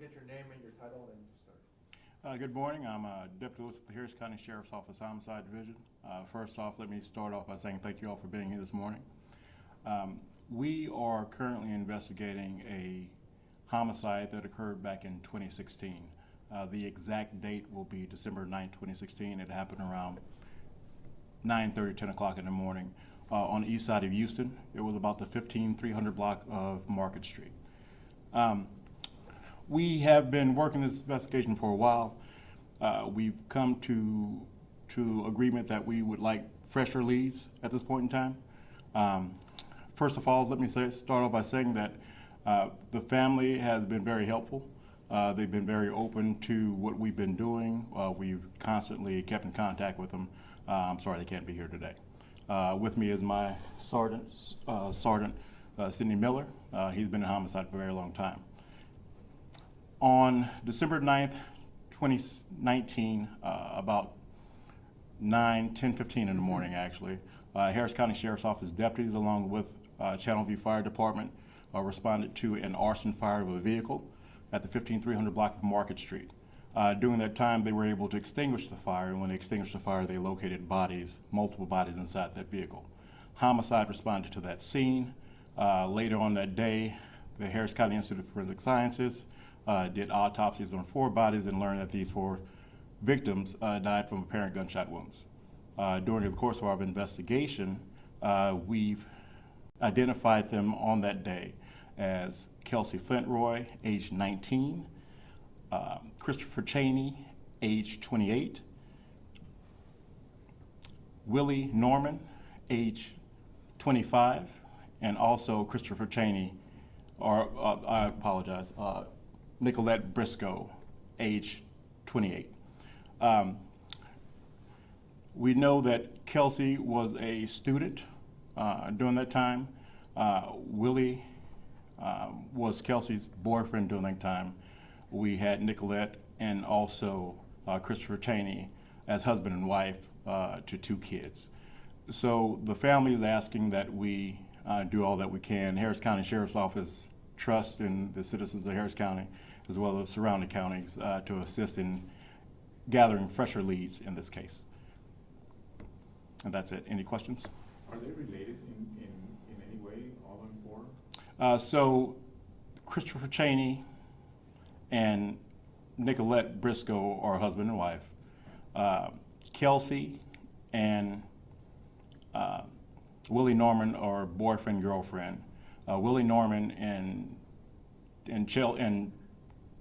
get your name and your title and just start. Good morning. I'm Deputy with the Harris County Sheriff's Office Homicide Division. First off, let me start off by saying thank you all for being here this morning. We are currently investigating a homicide that occurred back in 2016. The exact date will be December 9th, 2016. It happened around 9:30, 10 o'clock in the morning on the east side of Houston. It was about the 15300 block of Market Street. We have been working this investigation for a while. We've come to agreement that we would like fresher leads at this point in time. First of all, let me start off by saying that the family has been very helpful. They've been very open to what we've been doing. We've constantly kept in contact with them. I'm sorry they can't be here today. With me is my Sergeant Sidney Miller. He's been in homicide for a very long time. On December 9th, 2019, about 10:15 in the morning actually, Harris County Sheriff's Office deputies along with Channelview Fire Department responded to an arson fire of a vehicle at the 15300 block of Market Street. During that time, they were able to extinguish the fire, and when they extinguished the fire, they located multiple bodies inside that vehicle. Homicide responded to that scene. Later on that day, the Harris County Institute of Forensic Sciences did autopsies on 4 bodies and learned that these 4 victims died from apparent gunshot wounds. During the course of our investigation, we've identified them on that day as Kelsey Flintroy, age 19, Christopher Cheney, age 28, Willie Norman, age 25, and also Christopher Cheney, I apologize, Nicolette Briscoe, age 28. We know that Kelsey was a student during that time. Willie was Kelsey's boyfriend during that time. We had Nicolette and also Christopher Cheney as husband and wife to 2 kids. So the family is asking that we do all that we can. Harris County Sheriff's Office trusts in the citizens of Harris County as well as surrounding counties to assist in gathering fresher leads in this case. And that's it. Any questions? Are they related in any way, all them 4? So Christopher Cheney and Nicolette Briscoe are husband and wife. Kelsey and Willie Norman are boyfriend, girlfriend. Willie Norman and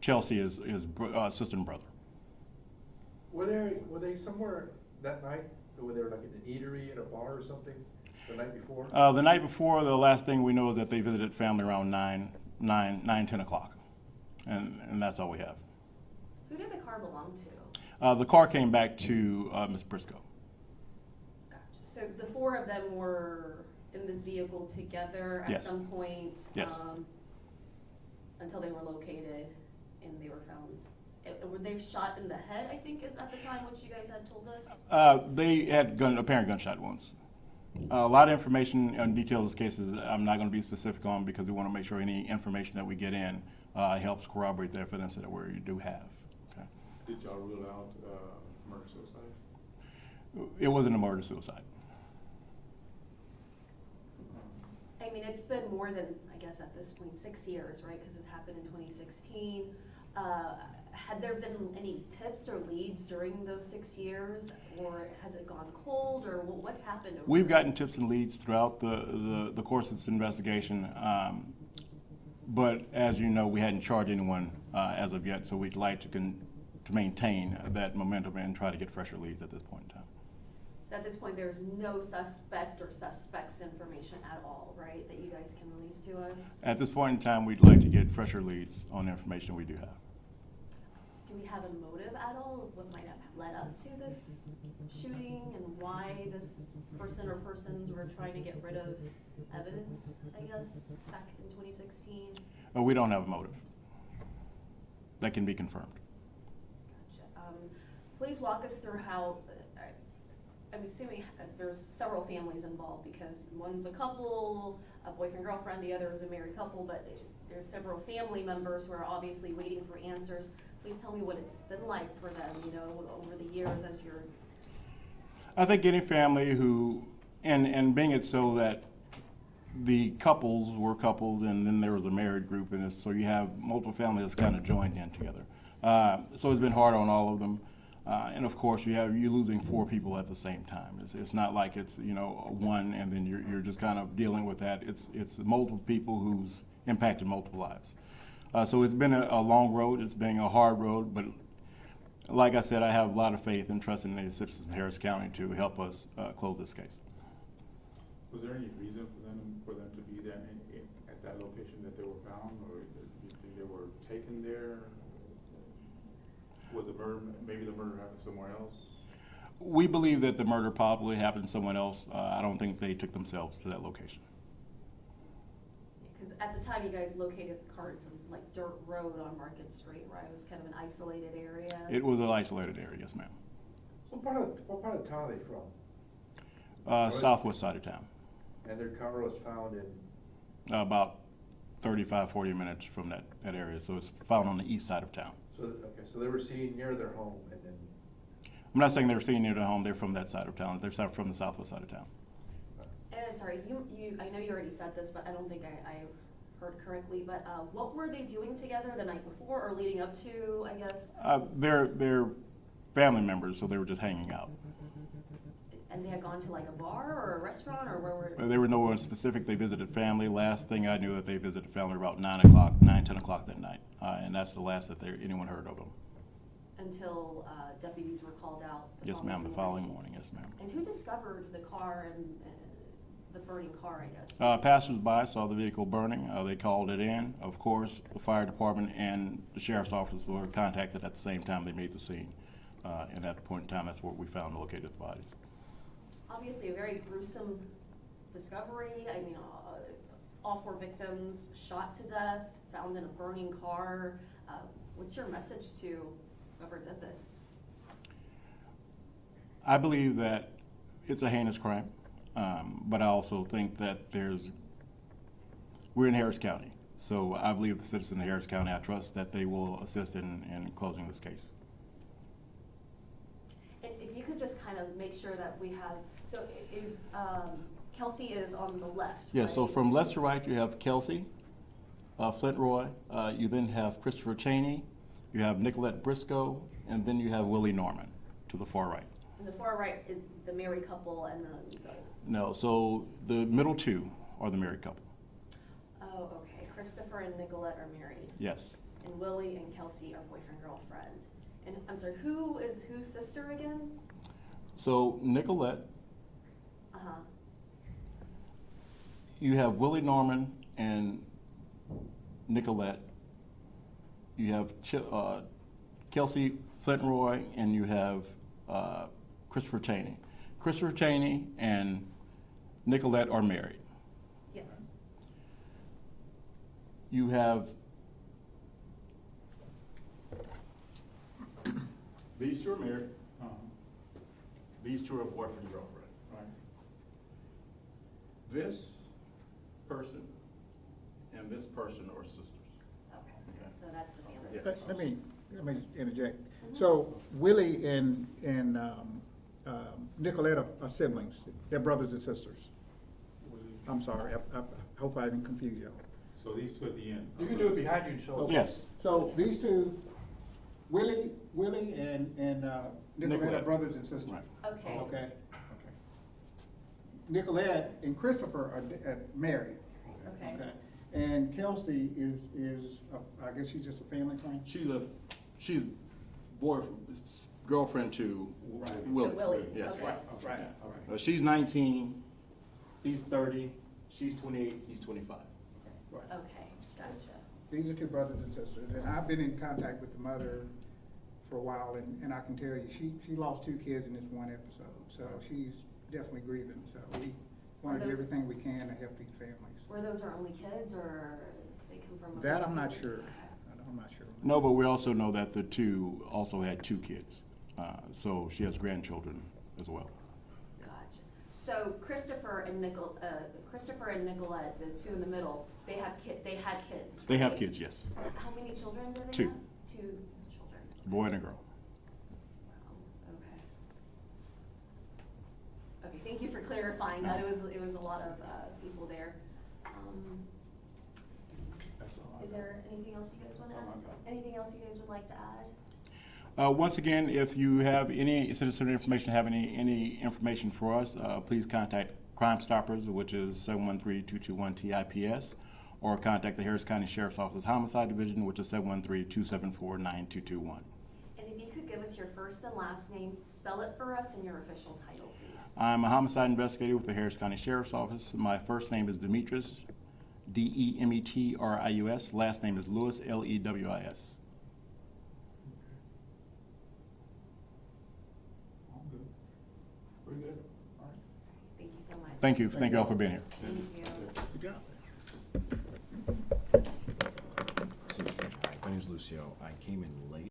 Chelsea is sister and brother. Were they somewhere that night? Or were they like at an eatery, at a bar or something the night before? The night before, the last thing we know is that they visited family around 10 o'clock. And that's all we have. Who did the car belong to? The car came back to Ms. Briscoe. Gotcha. So the 4 of them were in this vehicle together at some point until they were located and they were found. Were they shot in the head, I think, is at the time what you guys had told us? They had apparent gunshot wounds. A lot of information on details of cases I'm not going to be specific on because we want to make sure any information that we get in helps corroborate the evidence that we do have. Okay. Did y'all rule out murder-suicide? It wasn't a murder-suicide. I mean, it's been more than, I guess at this point, 6 years, right? Because this happened in 2016. Had there been any tips or leads during those 6 years, or has it gone cold, or what's happened? We've gotten tips and leads throughout the course of this investigation, but as you know, we hadn't charged anyone as of yet, so we'd like to maintain that momentum and try to get fresher leads at this point in time. So at this point, there's no suspect or suspects information at all, right, that you guys can release to us? At this point in time, we'd like to get fresher leads on the information we do have. Do we have a motive at all? What might have led up to this shooting and why this person or persons were trying to get rid of evidence, I guess, back in 2016? We don't have a motive. That can be confirmed. Gotcha. Please walk us through how, I'm assuming there's several families involved because one's a couple, a boyfriend-girlfriend, the other is a married couple, but there's several family members who are obviously waiting for answers. Please tell me what it's been like for them, you know, over the years as you're... I think any family who, and being it so that the couples were couples and then there was a married group, and so you have multiple families kind of joined in together. So it's been hard on all of them. And of course, you're losing 4 people at the same time. It's not like it's, you know, one and then you're just kind of dealing with that. It's multiple people who's impacted multiple lives. So it's been a long road. It's been a hard road, but like I said, I have a lot of faith and trust in the citizens in Harris County to help us close this case. Was there any reason for them to be at that location that they were found, or do you think they were taken there? Was the murder, maybe the murder happened somewhere else? We believe that the murder probably happened somewhere else. I don't think they took themselves to that location. Because at the time you guys located the car in some like dirt road on Market Street, right? It was kind of an isolated area. It was an isolated area, yes, ma'am. What part of town are they from? Southwest side of town. And their car was found in? About 35, 40 minutes from that area. So it's found on the east side of town. So, okay, so they were seen near their home and then? I'm not saying they were seen near their home. They're from that side of town. They're from the southwest side of town. And I'm sorry, I know you already said this, but I don't think I heard correctly, but what were they doing together the night before or leading up to, I guess? They're family members, so they were just hanging out. And they had gone to like a bar or a restaurant, or where were? They were nowhere specific. They visited family. Last thing I knew that they visited family about 10 o'clock that night. And that's the last that anyone heard of them. Until deputies were called out? Yes, ma'am, the following morning, yes, ma'am. And who discovered the car and the burning car, I guess? Passers-by saw the vehicle burning. They called it in. Of course, the fire department and the sheriff's office were contacted at the same time they made the scene. And at the point in time, that's where we found and located the bodies. Obviously a very gruesome discovery. I mean, all 4 victims shot to death, found in a burning car. What's your message to whoever did this? I believe that it's a heinous crime, but I also think that we're in Harris County, so I believe the citizens of Harris County, I trust that they will assist in closing this case. And if you could just kind of make sure that we have, so is, Kelsey is on the left, Yeah, right? so from left to right, you have Kelsey, Flint Roy, you then have Christopher Cheney, you have Nicolette Briscoe, and then you have Willie Norman to the far right. And the far right is the married couple and the No, so the middle 2 are the married couple. Oh, okay. Christopher and Nicolette are married. Yes. And Willie and Kelsey are boyfriend-girlfriend. And I'm sorry, who is whose sister again? So Nicolette, Uh-huh. you have Willie Norman and Nicolette. You have Kelsey Flint Roy, and you have Christopher Cheney. Christopher Cheney and Nicolette are married. Yes. You have these 2 are married. These 2 are boyfriend and girlfriend. Right. This person and this person are sisters. Okay. So that's the family. Yes. Let me interject. So Willie and Nicolette are siblings. They're brothers and sisters. I'm sorry. I hope I didn't confuse you. So these 2 at the end. You can do it behind you and show us. Yes. So these 2, Willie and Nicolette are brothers and sisters. Right. Okay. Okay. Nicolette and Christopher are married. Okay. Okay. And Kelsey is I guess she's just a family friend. She's girlfriend to Right. Willie. To Willie. Yes. Okay. Right. All right. She's 19. He's 30. She's 28. He's 25. Right. Okay. Gotcha. These are 2 brothers and sisters, and I've been in contact with the mother for a while, and I can tell you, she lost 2 kids in this one episode, so she's definitely grieving. So we want to do everything we can to help these families. Were those her only kids, or they come from? That I'm not sure. I'm not sure. No, but we also know that the 2 also had 2 kids. So she has grandchildren as well. Gotcha. So Christopher and Nicolette, the two in the middle, they had kids. They have right? kids, yes. How many children do they Two. have? Two children. A boy and a girl. Wow, okay. Okay, thank you for clarifying that. It was a lot of people there. That's all I Is got. there anything else you guys want to That's all add? I got. Anything else you guys would like to add? Once again, if you have any citizen information, have any information for us, please contact Crime Stoppers, which is 713-221-TIPS, or contact the Harris County Sheriff's Office Homicide Division, which is 713-274-9221. And if you could give us your first and last name, spell it for us, and your official title, please. I'm a homicide investigator with the Harris County Sheriff's Office. My first name is Demetrius, Demetrius. Last name is Lewis, Lewis. All good. Very good. All right. Thank you so much. Thank you. Thank you all for being here. Thank you. Good job. My name's Lucio. I came in late.